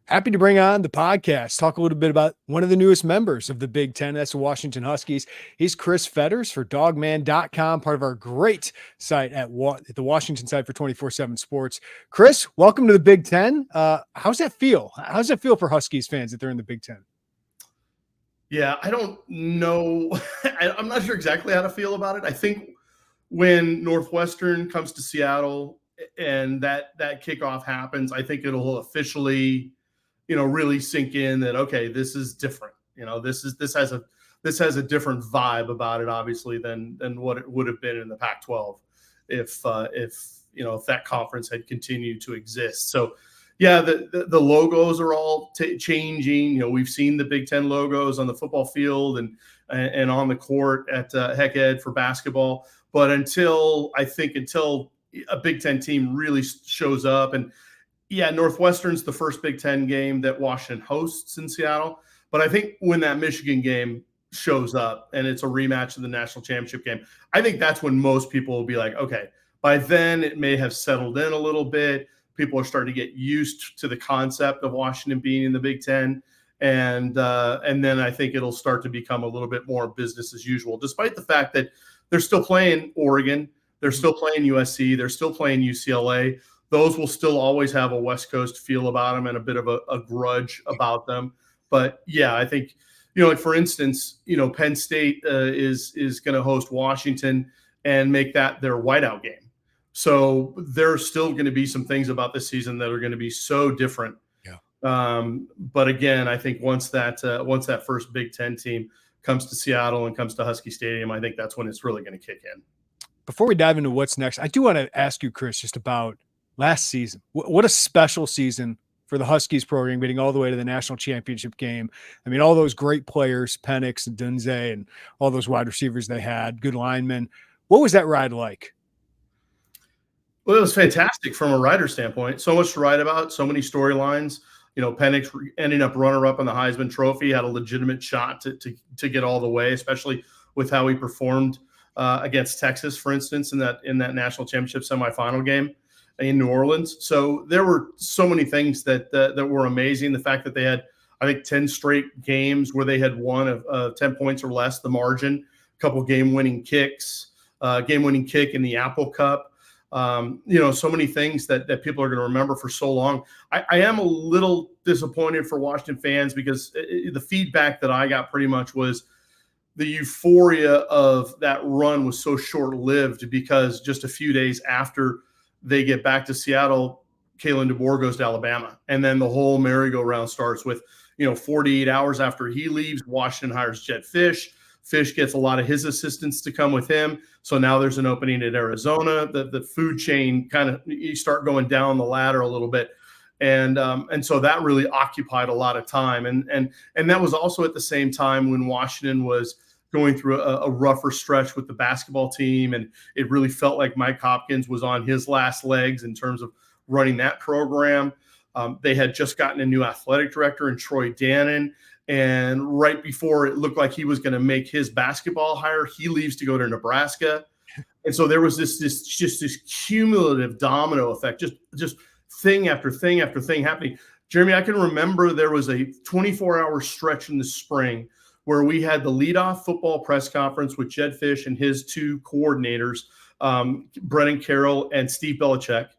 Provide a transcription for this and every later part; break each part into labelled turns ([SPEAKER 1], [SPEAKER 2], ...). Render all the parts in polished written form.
[SPEAKER 1] Happy to bring on the podcast, talk a little bit about one of the newest members of the Big Ten. That's the Washington Huskies. He's Chris Fetters for dogman.com, part of our great site at the Washington site for 24/7 Sports. Chris, welcome to the Big Ten. How's that feel? How's that feel for Huskies fans that they're in the Big Ten?
[SPEAKER 2] Yeah, I don't know. I'm not sure exactly how to feel about it. I think when Northwestern comes to Seattle and that kickoff happens, I think it'll officially really sink in that, okay, this is different. This has a different vibe about it, obviously, than what it would have been in the Pac-12 if that conference had continued to exist. So, yeah, the logos are all changing. We've seen the Big Ten logos on the football field and on the court at Heck Ed for basketball. But until a Big Ten team really shows up, and yeah, Northwestern's the first Big Ten game that Washington hosts in Seattle. But I think when that Michigan game shows up and it's a rematch of the national championship game, I think that's when most people will be like, okay, by then it may have settled in a little bit. People are starting to get used to the concept of Washington being in the Big Ten. And then I think it'll start to become a little bit more business as usual, despite the fact that they're still playing Oregon, they're still playing USC, they're still playing UCLA. Those will still always have a West Coast feel about them and a bit of a grudge about them. But yeah, I think, like for instance, Penn State is going to host Washington and make that their whiteout game. So there's still going to be some things about this season that are going to be so different. Yeah. But again, I think once that first Big Ten team comes to Seattle and comes to Husky Stadium, I think that's when it's really going to kick in.
[SPEAKER 1] Before we dive into what's next, I do want to ask you, Chris, just about last season. What a special season for the Huskies program, getting all the way to the national championship game. I mean, all those great players, Penix and Odunze, and all those wide receivers they had, good linemen. What was that ride like?
[SPEAKER 2] Well, it was fantastic from a writer standpoint. So much to write about, so many storylines. Penix ending up runner-up on the Heisman Trophy, had a legitimate shot to get all the way, especially with how he performed against Texas, for instance, in that national championship semifinal game in New Orleans. So there were so many things that were amazing. The fact that they had, I think, 10 straight games where they had won of 10 points or less, the margin, a couple game-winning kicks, game-winning kick in the Apple Cup. So many things that people are going to remember for so long. I am a little disappointed for Washington fans because the feedback that I got pretty much was the euphoria of that run was so short-lived because just a few days after they get back to Seattle, Kalen DeBoer goes to Alabama. And then the whole merry-go-round starts with, 48 hours after he leaves, Washington hires Jedd Fisch. Fisch gets a lot of his assistants to come with him. So now there's an opening at Arizona. The food chain you start going down the ladder a little bit. And so that really occupied a lot of time. And that was also at the same time when Washington was going through a rougher stretch with the basketball team. And it really felt like Mike Hopkins was on his last legs in terms of running that program. They had just gotten a new athletic director in Troy Dannon. And right before it looked like he was going to make his basketball hire, he leaves to go to Nebraska. And so there was this cumulative domino effect, just thing after thing after thing happening. Jeremy, I can remember there was a 24-hour stretch in the spring where we had the leadoff football press conference with Jedd Fisch and his two coordinators, Brennan Carroll and Steve Belichick.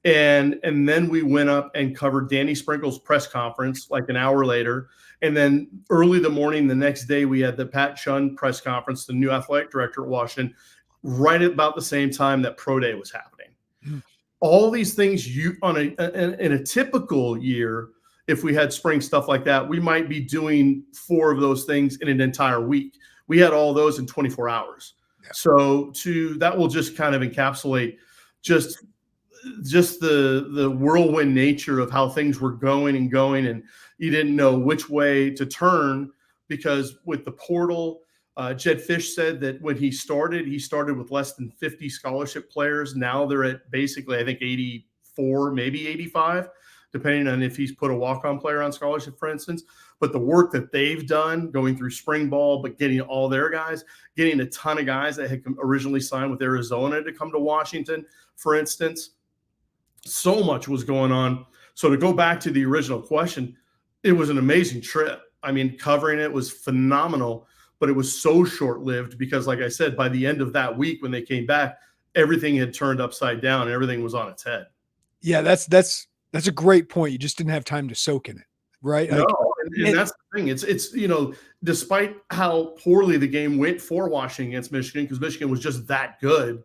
[SPEAKER 2] And then we went up and covered Danny Sprinkle's press conference like an hour later. And then early the morning the next day, we had the Pat Chun press conference, the new athletic director at Washington, right about the same time that Pro Day was happening. Mm. All these things in a typical year, if we had spring stuff like that, we might be doing 4 of those things in an entire week. We had all those in 24 hours. Yeah. So that will just kind of encapsulate just the whirlwind nature of how things were going, and you didn't know which way to turn because with the portal, Jedd Fisch said that when he started with less than 50 scholarship players. Now they're at basically, I think, 84, maybe 85, depending on if he's put a walk-on player on scholarship, for instance. But the work that they've done going through spring ball, but getting all their guys, getting a ton of guys that had originally signed with Arizona to come to Washington, for instance. So much was going on. So to go back to the original question, it was an amazing trip. I mean, covering it was phenomenal, but it was so short-lived because, like I said, by the end of that week when they came back, everything had turned upside down and everything was on its head.
[SPEAKER 1] Yeah, that's a great point. You just didn't have time to soak in it, right?
[SPEAKER 2] No, and that's the thing. It's despite how poorly the game went for Washington against Michigan, because Michigan was just that good,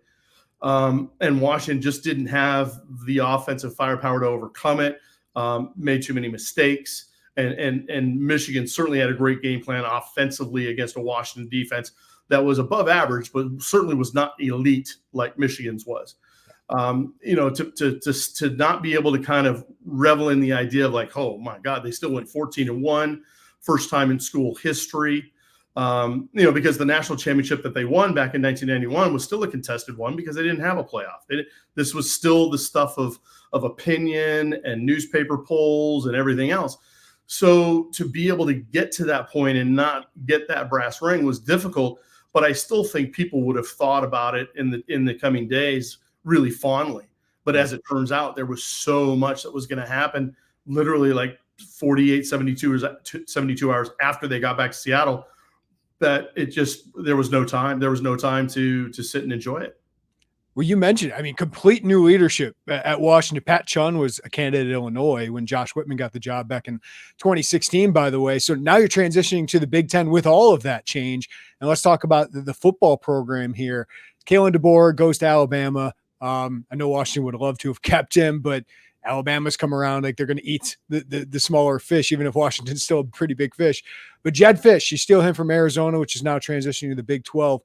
[SPEAKER 2] and Washington just didn't have the offensive firepower to overcome it. Made too many mistakes, and Michigan certainly had a great game plan offensively against a Washington defense that was above average, but certainly was not elite like Michigan's was. To not be able to kind of revel in the idea of like, oh my God, they still went 14-1, first time in school history. Because the national championship that they won back in 1991 was still a contested one because they didn't have a playoff. This was still the stuff of opinion and newspaper polls and everything else. So to be able to get to that point and not get that brass ring was difficult, but I still think people would have thought about it in the coming days really fondly. But as it turns out, there was so much that was going to happen literally like 72 hours after they got back to Seattle that there was no time. There was no time to sit and enjoy it.
[SPEAKER 1] Well, you mentioned, I mean, complete new leadership at Washington. Pat Chun was a candidate at Illinois when Josh Whitman got the job back in 2016, by the way. So now you're transitioning to the Big Ten with all of that change. And let's talk about the football program here. Kalen DeBoer goes to Alabama. I know Washington would love to have kept him, but Alabama's come around like they're going to eat the smaller fish, even if Washington's still a pretty big fish. But Jedd Fisch, you steal him from Arizona, which is now transitioning to the Big 12.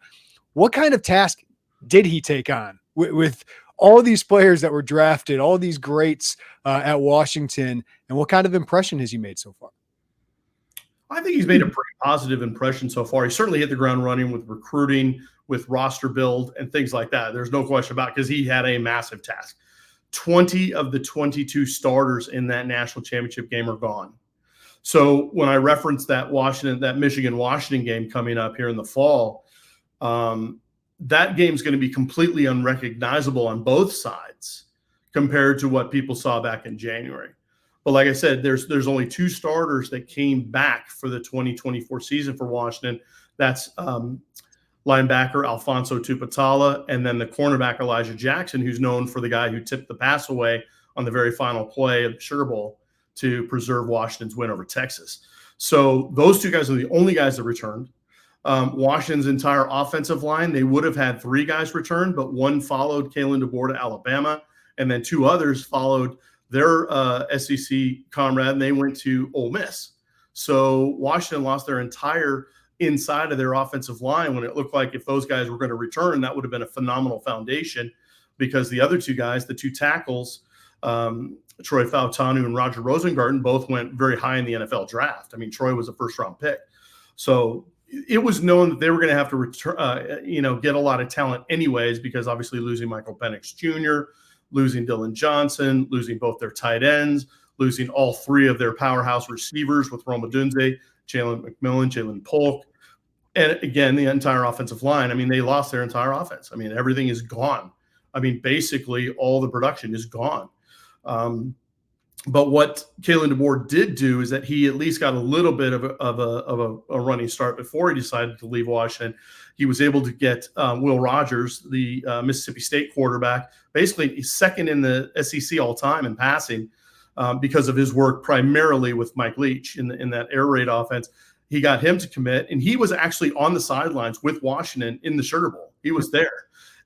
[SPEAKER 1] What kind of task did he take on with all these players that were drafted, all these greats at Washington, and what kind of impression has he made so far?
[SPEAKER 2] I think he's made a pretty positive impression so far. He certainly hit the ground running with recruiting, with roster build, and things like that. There's no question about it, because he had a massive task. 20 of the 22 starters in that national championship game are gone. So when I referenced that Michigan-Washington game coming up here in the fall, that game's going to be completely unrecognizable on both sides compared to what people saw back in January. But like I said, there's only two starters that came back for the 2024 season for Washington. That's linebacker Alfonso Tupatala, and then the cornerback Elijah Jackson, who's known for the guy who tipped the pass away on the very final play of the Sugar Bowl to preserve Washington's win over Texas. So those two guys are the only guys that returned. Washington's entire offensive line, they would have had three guys return, but one followed Kalen DeBoer to Alabama, and then two others followed their SEC comrade, and they went to Ole Miss. So Washington lost their entire inside of their offensive line when it looked like if those guys were going to return, that would have been a phenomenal foundation, because the other two guys, the two tackles, Troy Fautanu and Roger Rosengarten, both went very high in the NFL draft. I mean, Troy was a first-round pick. So it was known that they were going to have to return, get a lot of talent anyways, because obviously losing Michael Penix Jr., losing Dylan Johnson, losing both their tight ends, losing all three of their powerhouse receivers with Rome Odunze, Jalen McMillan, Jalen Polk, and again, the entire offensive line. I mean, they lost their entire offense. I mean, everything is gone. I mean, basically all the production is gone. But what Kalen DeBoer did do is that he at least got a little bit of a running start before he decided to leave Washington. He was able to get Will Rogers, the Mississippi State quarterback, basically second in the SEC all time in passing, because of his work primarily with Mike Leach in that air raid offense. He got him to commit, and he was actually on the sidelines with Washington in the Sugar Bowl. He was there.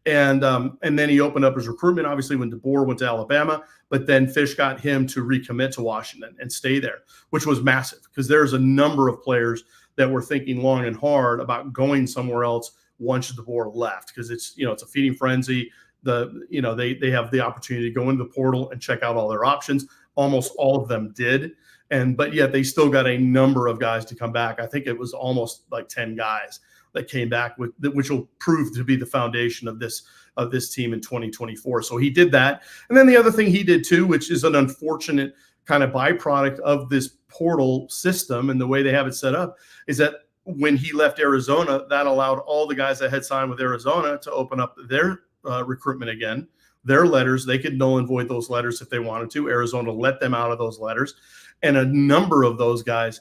[SPEAKER 2] And then he opened up his recruitment, obviously, when DeBoer went to Alabama, but then Fisch got him to recommit to Washington and stay there, which was massive, because there's a number of players that were thinking long and hard about going somewhere else once DeBoer left, because it's a feeding frenzy. They have the opportunity to go into the portal and check out all their options. Almost all of them did. But yet they still got a number of guys to come back. I think it was almost like 10 guys that came back, which will prove to be the foundation of this team in 2024. So he did that. And then the other thing he did too, which is an unfortunate kind of byproduct of this portal system and the way they have it set up, is that when he left Arizona, that allowed all the guys that had signed with Arizona to open up their recruitment again, their letters. They could null and void those letters if they wanted to. Arizona let them out of those letters. And a number of those guys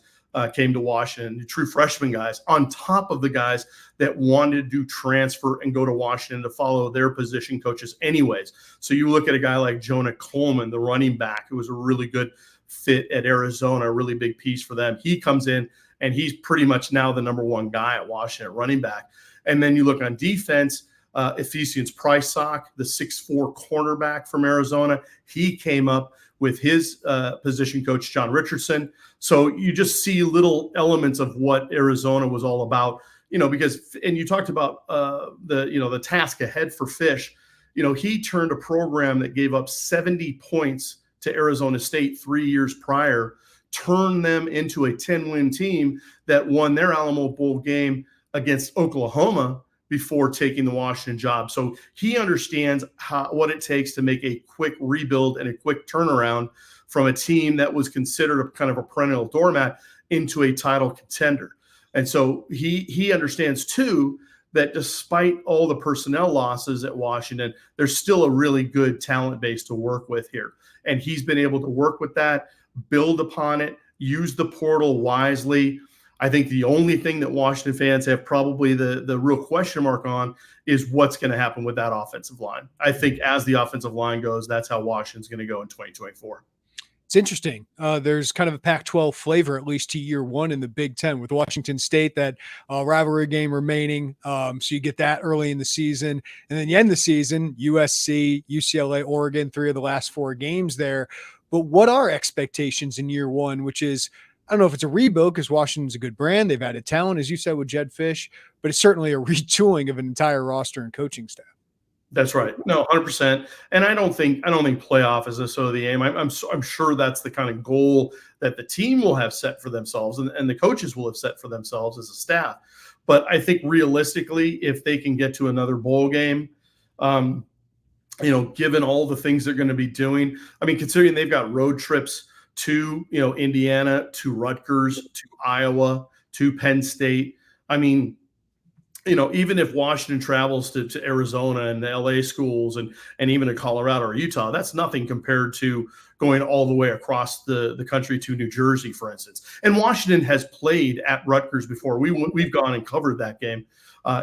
[SPEAKER 2] came to Washington, true freshman guys, on top of the guys that wanted to transfer and go to Washington to follow their position coaches anyways. So you look at a guy like Jonah Coleman, the running back, who was a really good fit at Arizona, a really big piece for them. He comes in, and he's pretty much now the number one guy at Washington running back. And then you look on defense, Ephesians Pricesock, the 6'4" cornerback from Arizona, he came up with his position coach, John Richardson. So you just see little elements of what Arizona was all about, because, and you talked about the task ahead for Fisch. He turned a program that gave up 70 points to Arizona State 3 years prior, turned them into a 10-win team that won their Alamo Bowl game against Oklahoma before taking the Washington job. So he understands what it takes to make a quick rebuild and a quick turnaround from a team that was considered a kind of a perennial doormat into a title contender. And so he understands too that despite all the personnel losses at Washington, there's still a really good talent base to work with here. And he's been able to work with that, build upon it, use the portal wisely. I think the only thing that Washington fans have probably the real question mark on is what's going to happen with that offensive line. I think as the offensive line goes, that's how Washington's going to go in 2024.
[SPEAKER 1] It's interesting. There's kind of a Pac-12 flavor, at least to year one in the Big Ten with Washington State, that rivalry game remaining. So you get that early in the season. And then you end the season, USC, UCLA, Oregon, 3 of the last 4 games there. But what are expectations in year one, which is, I don't know if it's a rebuild because Washington's a good brand. They've added talent, as you said, with Jedd Fisch, but it's certainly a retooling of an entire roster and coaching staff.
[SPEAKER 2] That's right. No, 100%. And I don't think playoff is necessarily the aim. I'm sure that's the kind of goal that the team will have set for themselves and the coaches will have set for themselves as a staff. But I think realistically, if they can get to another bowl game, given all the things they're going to be doing, considering they've got road trips to, Indiana, to Rutgers, to Iowa, to Penn State. Even if Washington travels to Arizona and the LA schools and even to Colorado or Utah, that's nothing compared to going all the way across the country to New Jersey, for instance. And Washington has played at Rutgers before. We've gone and covered that game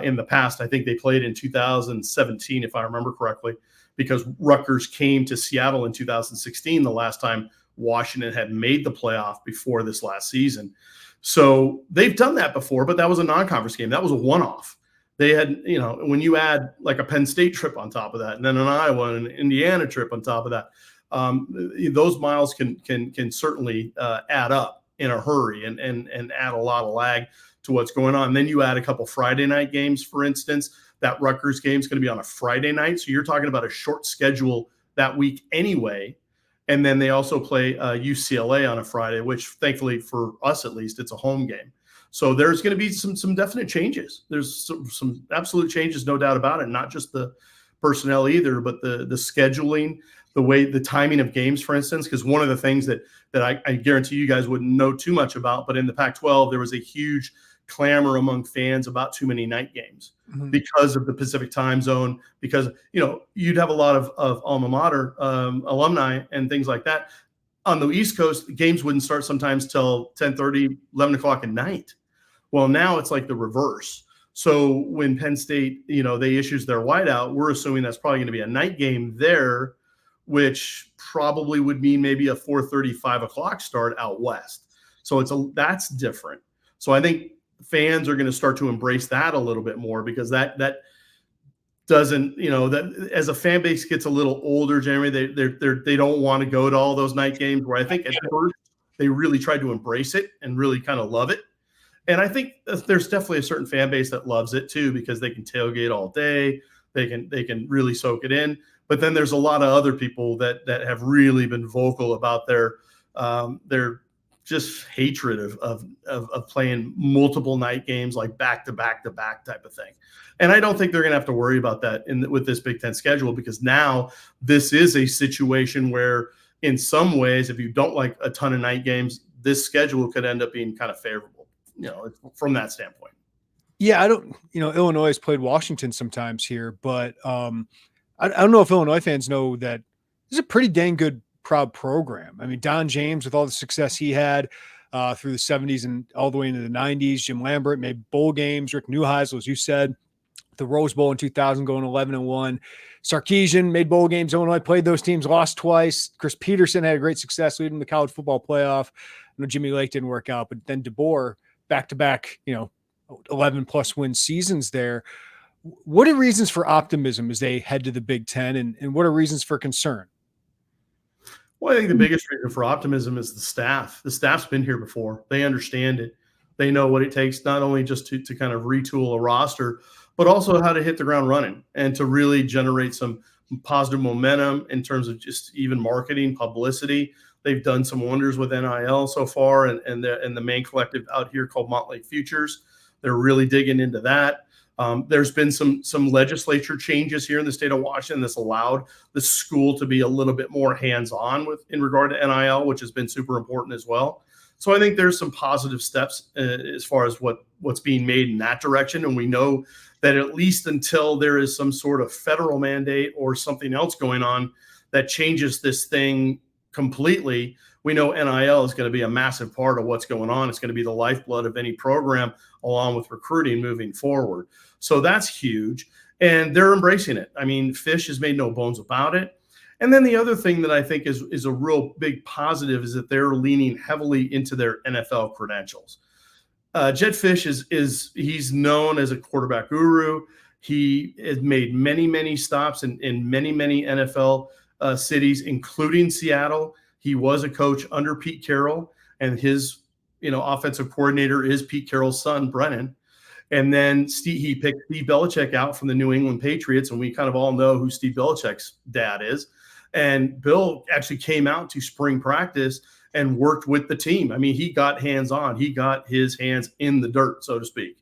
[SPEAKER 2] in the past. I think they played in 2017, if I remember correctly, because Rutgers came to Seattle in 2016, the last time Washington had made the playoff before this last season. So they've done that before, but that was a non-conference game. That was a one-off. They had, when you add like a Penn State trip on top of that, and then an Iowa and an Indiana trip on top of that, those miles can certainly add up in a hurry and add a lot of lag to what's going on. And then you add a couple Friday night games, for instance. That Rutgers game is going to be on a Friday night, so you're talking about a short schedule that week anyway. And then they also play UCLA on a Friday, which thankfully for us at least, it's a home game. So there's going to be some definite changes. There's some absolute changes, no doubt about it. Not just the personnel either, but the scheduling, the timing of games, for instance. Because one of the things that I guarantee you guys wouldn't know too much about, but in the Pac-12 there was a huge clamor among fans about too many night games because of the Pacific time zone, because you'd have a lot of alma mater alumni and things like that on the East Coast. Games wouldn't start sometimes till 10:30, 11 o'clock at night. Well, now it's like the reverse. So when Penn State they issues their whiteout, we're assuming that's probably going to be a night game there, which probably would mean maybe a 4:30, 5 o'clock start out west. So that's different. So I think fans are going to start to embrace that a little bit more, because that doesn't, that as a fan base gets a little older, generally they don't want to go to all those night games, where I think at first they really tried to embrace it and really kind of love it. And I think there's definitely a certain fan base that loves it too, because they can tailgate all day. They can really soak it in. But then there's a lot of other people that have really been vocal about their just hatred of playing multiple night games, like back to back type of thing. And I don't think they're going to have to worry about that with this Big Ten schedule, because now this is a situation where in some ways, if you don't like a ton of night games, this schedule could end up being kind of favorable, from that standpoint.
[SPEAKER 1] Yeah, I don't, Illinois has played Washington sometimes here, but I don't know if Illinois fans know that this is a pretty dang good, proud program. I mean, Don James, with all the success he had through the 70s and all the way into the 90s, Jim Lambert made bowl games, Rick Neuheisel, as you said, the Rose Bowl in 2000 going 11-1. Sarkisian made bowl games. Illinois played those teams, lost twice. Chris Peterson had a great success leading the college football playoff. I know Jimmy Lake didn't work out, but then DeBoer back-to-back, 11-plus win seasons there. What are reasons for optimism as they head to the Big Ten, and what are reasons for concern?
[SPEAKER 2] Well, I think the biggest reason for optimism is the staff. The staff's been here before. They understand it. They know what it takes, not only just to kind of retool a roster, but also how to hit the ground running and to really generate some positive momentum in terms of just even marketing, publicity. They've done some wonders with NIL so far, and the main collective out here called Montlake Futures. They're really digging into that. There's been some legislature changes here in the state of Washington that's allowed the school to be a little bit more hands-on in regard to NIL, which has been super important as well. So I think there's some positive steps as far as what's being made in that direction. And we know that at least until there is some sort of federal mandate or something else going on that changes this thing completely, we know NIL is going to be a massive part of what's going on. It's going to be the lifeblood of any program along with recruiting moving forward. So that's huge. And they're embracing it. I mean, Fisch has made no bones about it. And then the other thing that I think is a real big positive is that they're leaning heavily into their NFL credentials. Jedd Fisch he's known as a quarterback guru. He has made many stops in many NFL cities, including Seattle. He was a coach under Pete Carroll, and his offensive coordinator is Pete Carroll's son, Brennan. And then he picked Steve Belichick out from the New England Patriots, and we kind of all know who Steve Belichick's dad is. And Bill actually came out to spring practice and worked with the team. I mean, he got hands-on. He got his hands in the dirt, so to speak,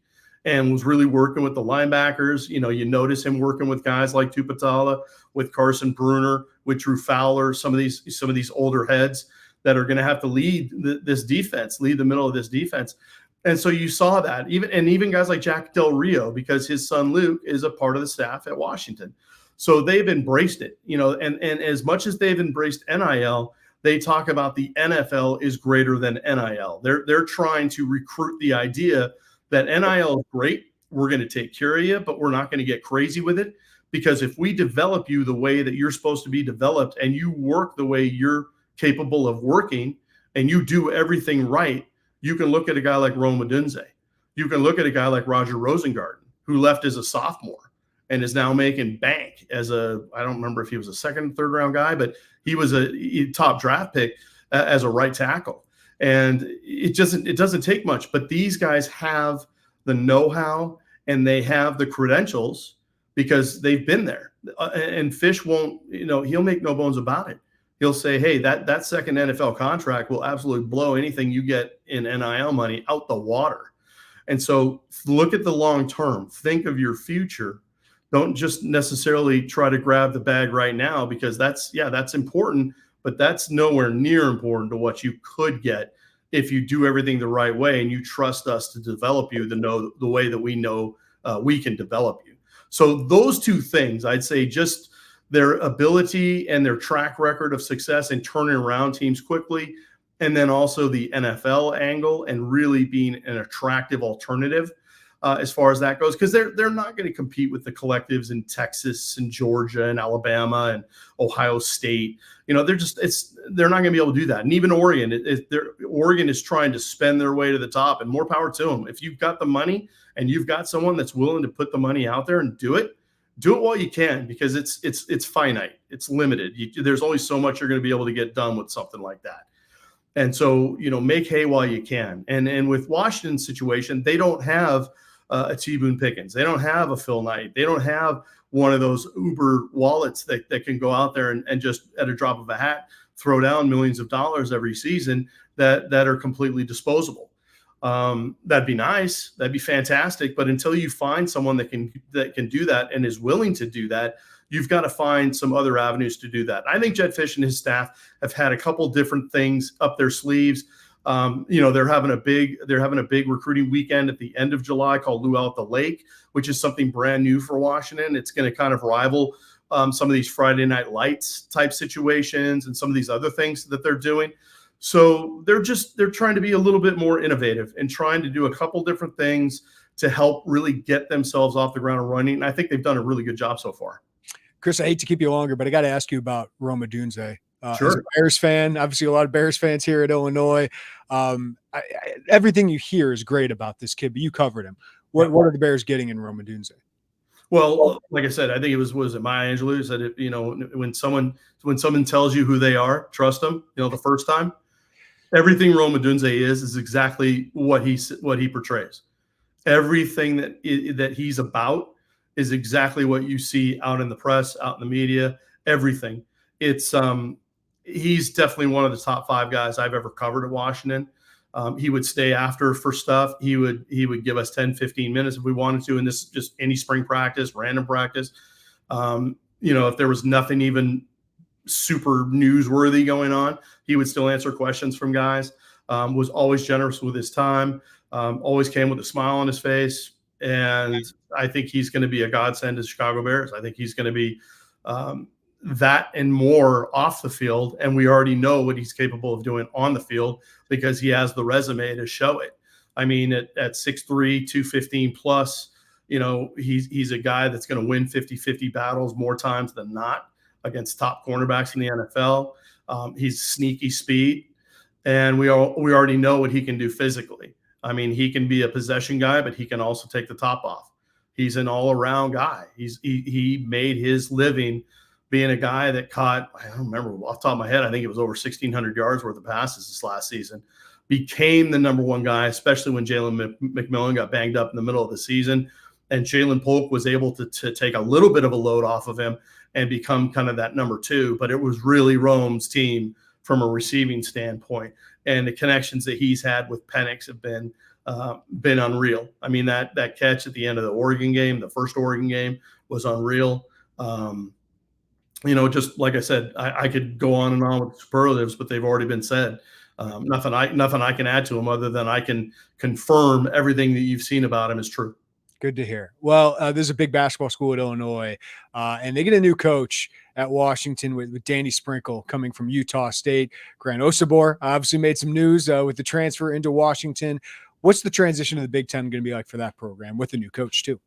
[SPEAKER 2] and was really working with the linebackers. You notice him working with guys like Tupatala, with Carson Bruner, with Drew Fowler, some of these older heads that are going to have to lead this defense, lead the middle of this defense. And so you saw that even guys like Jack Del Rio, because his son Luke is a part of the staff at Washington. So they've embraced it, and as much as they've embraced NIL, they talk about the NFL is greater than NIL. They're trying to recruit the idea that NIL is great. We're going to take care of you, but we're not going to get crazy with it, because if we develop you the way that you're supposed to be developed and you work the way you're capable of working and you do everything right, you can look at a guy like Rome Odunze. You can look at a guy like Roger Rosengarten, who left as a sophomore and is now making bank I don't remember if he was a second, third round guy, but he was a top draft pick as a right tackle. And it doesn't take much, but these guys have the know-how and they have the credentials because they've been there. And Fisch won't, he'll make no bones about it. He'll say, hey, that second NFL contract will absolutely blow anything you get in NIL money out the water. And so look at the long term. Think of your future. Don't just necessarily try to grab the bag right now, because that's important, but that's nowhere near important to what you could get if you do everything the right way and you trust us to develop you the way that we know we can develop you. So those two things, I'd say, just their ability and their track record of success in turning around teams quickly, and then also the NFL angle and really being an attractive alternative as far as that goes, because they're not going to compete with the collectives in Texas and Georgia and Alabama and Ohio State. They're not going to be able to do that. And even Oregon, Oregon is trying to spend their way to the top, and more power to them. If you've got the money and you've got someone that's willing to put the money out there and do it while you can, because it's finite, it's limited. There's only so much you're going to be able to get done with something like that. And so, make hay while you can. And with Washington's situation, they don't have a T. Boone Pickens. They don't have a Phil Knight. They don't have one of those Uber wallets that can go out there and just at a drop of a hat throw down millions of dollars every season that are completely disposable. That'd be nice. That'd be fantastic. But until you find someone that can do that and is willing to do that, you've got to find some other avenues to do that. I think Jedd Fisch and his staff have had a couple different things up their sleeves. They're having a big recruiting weekend at the end of July called Luau at the Lake, which is something brand new for Washington. It's going to kind of rival some of these Friday Night Lights type situations and some of these other things that they're doing. So they're trying to be a little bit more innovative and trying to do a couple different things to help really get themselves off the ground and running. And I think they've done a really good job so far.
[SPEAKER 1] Chris, I hate to keep you longer, but I got to ask you about Odunze.
[SPEAKER 2] Sure.
[SPEAKER 1] As a Bears fan, obviously a lot of Bears fans here at Illinois. Everything you hear is great about this kid, but you covered him. What are the Bears getting in Odunze?
[SPEAKER 2] Well, like I said, I think it was it Maya Angelou who said it, when someone tells you who they are, trust them, the first time. Everything Odunze is exactly what he portrays. Everything that he's about is exactly what you see out in the press, out in the media, everything. It's he's definitely one of the top 5 guys I've ever covered at Washington. He would stay after for stuff. He would give us 10, 15 minutes if we wanted to. And this is just any spring practice, random practice. If there was nothing even super newsworthy going on, he would still answer questions from guys. Was always generous with his time. Always came with a smile on his face. And I think he's going to be a godsend to the Chicago Bears. I think he's going to be that and more off the field. And we already know what he's capable of doing on the field because he has the resume to show it. I mean, at 6'3", 215 plus, he's a guy that's going to win 50-50 battles more times than not against top cornerbacks in the NFL. He's sneaky speed, and we already know what he can do physically. I mean, he can be a possession guy, but he can also take the top off. He's an all-around guy. He made his living being a guy that caught, I don't remember off the top of my head, I think it was over 1,600 yards worth of passes this last season. Became the number 1 guy, especially when Jalen McMillan got banged up in the middle of the season. And Jalen Polk was able to take a little bit of a load off of him and become kind of that number 2. But it was really Rome's team from a receiving standpoint. And the connections that he's had with Penix have been unreal. I mean, that catch at the end of the Oregon game, the first Oregon game, was unreal. Just like I said, I could go on and on with superlatives, but they've already been said. Nothing I can add to him other than I can confirm everything that you've seen about him is true.
[SPEAKER 1] Good to hear. Well, there's a big basketball school at Illinois, and they get a new coach at Washington with Danny Sprinkle coming from Utah State. Grant Osabor obviously made some news with the transfer into Washington. What's the transition to the Big Ten going to be like for that program with a new coach too?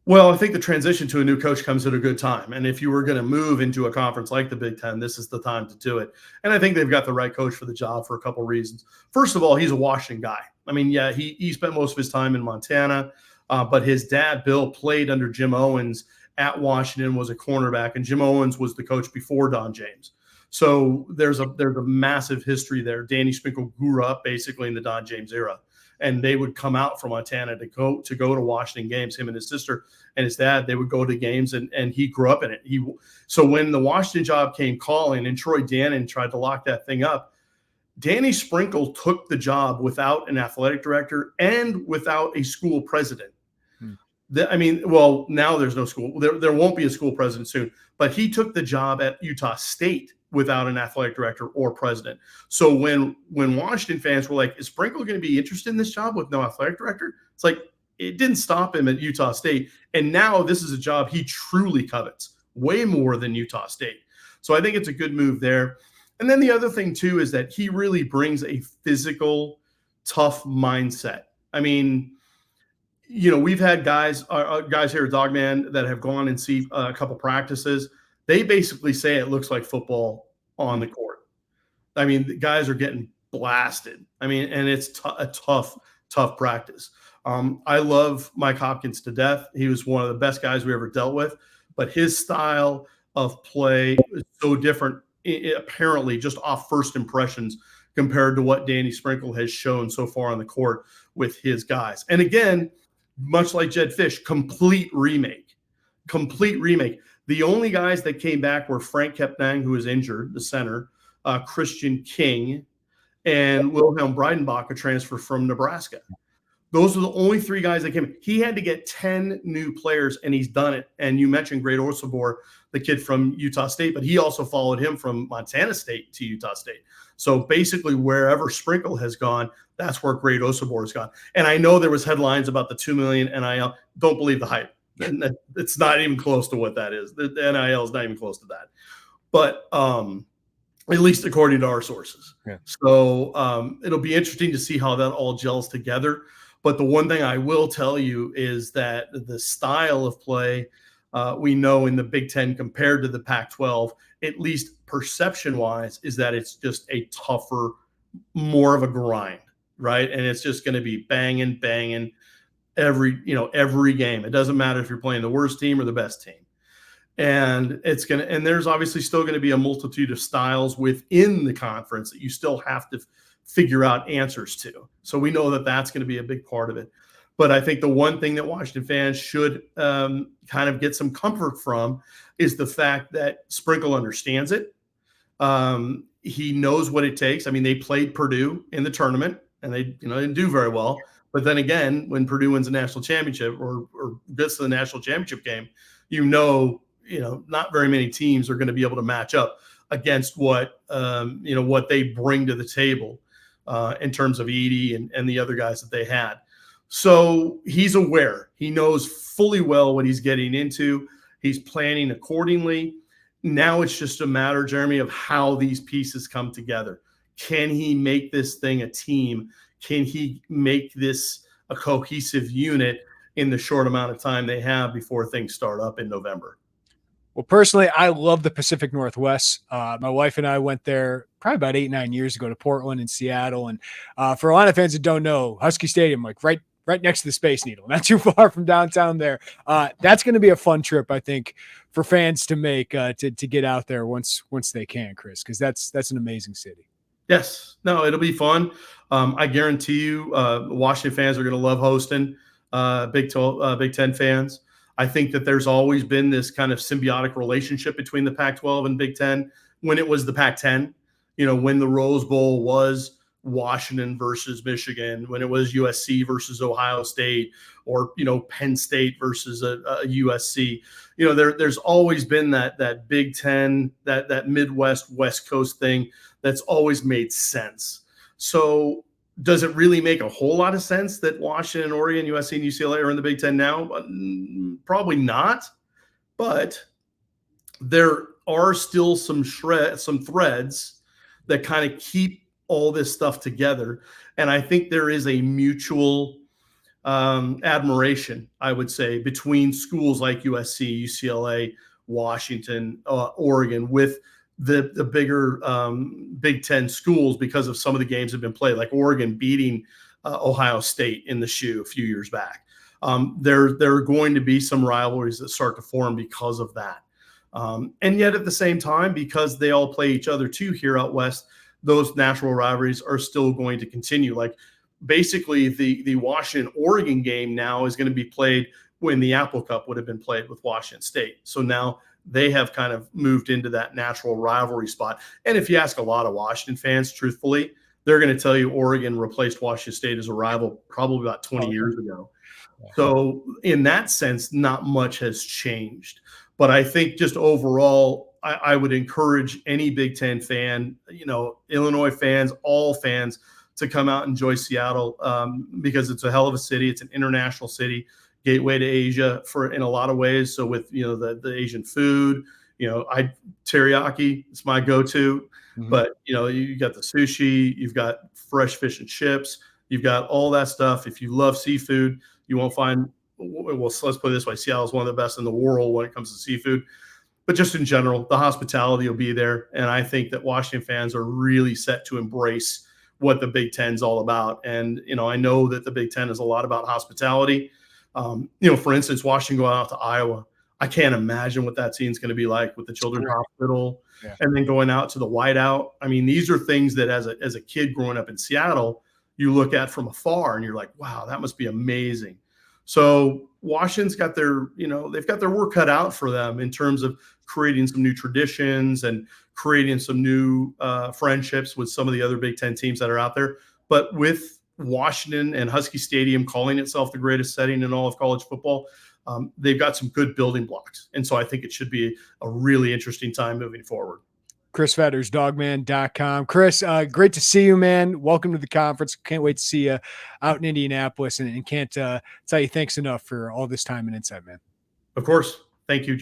[SPEAKER 2] Well, I think the transition to a new coach comes at a good time. And if you were going to move into a conference like the Big Ten, this is the time to do it. And I think they've got the right coach for the job for a couple of reasons. First of all, he's a Washington guy. I mean, yeah, he spent most of his time in Montana, but his dad, Bill, played under Jim Owens at Washington, was a cornerback, and Jim Owens was the coach before Don James. So there's a massive history there. Danny Sprinkle grew up basically in the Don James era. And they would come out from Montana to go to Washington games. Him and his sister and his dad, they would go to games, and he grew up in it. So when the Washington job came calling and Troy Dannon tried to lock that thing up, Danny Sprinkle took the job without an athletic director and without a school president. Now there's no school. There won't be a school president soon, but he took the job at Utah State without an athletic director or president. So when Washington fans were like, is Sprinkle going to be interested in this job with no athletic director? It's like, it didn't stop him at Utah State. And now this is a job he truly covets, way more than Utah State. So I think it's a good move there. And then the other thing too, is that he really brings a physical, tough mindset. I mean, we've had guys here at Dogman that have gone and see a couple practices. They basically say it looks like football on the court. I mean, the guys are getting blasted. I mean, and it's a tough practice. I love Mike Hopkins to death. He was one of the best guys we ever dealt with, but his style of play is so different, apparently just off first impressions, compared to what Danny Sprinkle has shown so far on the court with his guys. And again, much like Jedd Fisch, complete remake. The only guys that came back were Frank Kepnang, who was injured, the center, Christian King, and Wilhelm Breidenbach, a transfer from Nebraska. Those are the only 3 guys that came. He had to get 10 new players, and he's done it. And you mentioned Great Osabor, the kid from Utah State, but he also followed him from Montana State to Utah State. So basically wherever Sprinkle has gone, that's where Great Osabor has gone. And I know there was headlines about the $2 million NIL. Don't believe the hype. And it's not even close to what that is. The NIL is not even close to that. But at least according to our sources.
[SPEAKER 1] Yeah.
[SPEAKER 2] So it'll be interesting to see how that all gels together. But the one thing I will tell you is that the style of play we know in the Big Ten compared to the Pac-12, at least perception-wise, is that it's just a tougher, more of a grind, right? And it's just going to be banging every game. It doesn't matter if you're playing the worst team or the best team. And there's obviously still going to be a multitude of styles within the conference that you still have to figure out answers to. So we know that that's going to be a big part of it. But I think the one thing that Washington fans should kind of get some comfort from is the fact that Sprinkle understands it. He knows what it takes. I mean, they played Purdue in the tournament, and they didn't do very well. But then again, when Purdue wins a national championship or gets to the national championship game, not very many teams are going to be able to match up against what they bring to the table in terms of Edey and the other guys that they had. So he's aware. He knows fully well what he's getting into. He's planning accordingly. Now it's just a matter, Jeremy, of how these pieces come together. Can he make this thing a team? Can he make this a cohesive unit in the short amount of time they have before things start up in November?
[SPEAKER 1] Well, personally, I love the Pacific Northwest. My wife and I went there probably about 8-9 years ago to Portland and Seattle. And for a lot of fans that don't know, Husky Stadium, like right next to the Space Needle, not too far from downtown there. That's going to be a fun trip, I think, for fans to make to get out there once they can, Chris, because that's an amazing city.
[SPEAKER 2] Yes. No, it'll be fun. I guarantee you Washington fans are going to love hosting Big Ten fans. I think that there's always been this kind of symbiotic relationship between the Pac-12 and Big Ten when it was the Pac-10, when the Rose Bowl was Washington versus Michigan, when it was USC versus Ohio State, or, Penn State versus a USC. There's always been that Big Ten, that Midwest, West Coast thing that's always made sense. So does it really make a whole lot of sense that Washington, Oregon, USC, and UCLA are in the Big Ten now? Probably not. But there are still some threads that kind of keep all this stuff together. And I think there is a mutual admiration, I would say, between schools like USC, UCLA, Washington, Oregon, with the bigger Big Ten schools because of some of the games that have been played, like Oregon beating Ohio State in the shoe a few years back. There are going to be some rivalries that start to form because of that. And yet at the same time, because they all play each other too here out west, those natural rivalries are still going to continue. Like basically the Washington-Oregon game now is going to be played when the Apple Cup would have been played with Washington State. So now they have kind of moved into that natural rivalry spot. And if you ask a lot of Washington fans, truthfully, they're going to tell you Oregon replaced Washington State as a rival probably about 20 years ago. So in that sense, not much has changed. But I think just overall, I would encourage any Big Ten fan, Illinois fans, all fans, to come out and enjoy Seattle because it's a hell of a city. It's an international city. Gateway to Asia in a lot of ways. So with, the Asian food, teriyaki, it's my go-to, but you got the sushi, you've got fresh fish and chips, you've got all that stuff. If you love seafood, you won't find, well, let's put it this way. Seattle is one of the best in the world when it comes to seafood, but just in general, the hospitality will be there. And I think that Washington fans are really set to embrace what the Big Ten is all about. And, I know that the Big Ten is a lot about hospitality. For instance, Washington going out to Iowa, I can't imagine what that scene's going to be like with the Children's Hospital and then going out to the whiteout. I mean, these are things that as a kid growing up in Seattle, you look at from afar and you're like, wow, that must be amazing. So Washington's got they've got their work cut out for them in terms of creating some new traditions and creating some new friendships with some of the other Big Ten teams that are out there. But with Washington and Husky Stadium calling itself the greatest setting in all of college football, they've got some good building blocks. And so I think it should be a really interesting time moving forward.
[SPEAKER 1] Chris Fetters, dogman.com. Chris, great to see you, man. Welcome to the conference. Can't wait to see you out in Indianapolis and can't tell you thanks enough for all this time and insight, man.
[SPEAKER 2] Of course. Thank you, Jedd.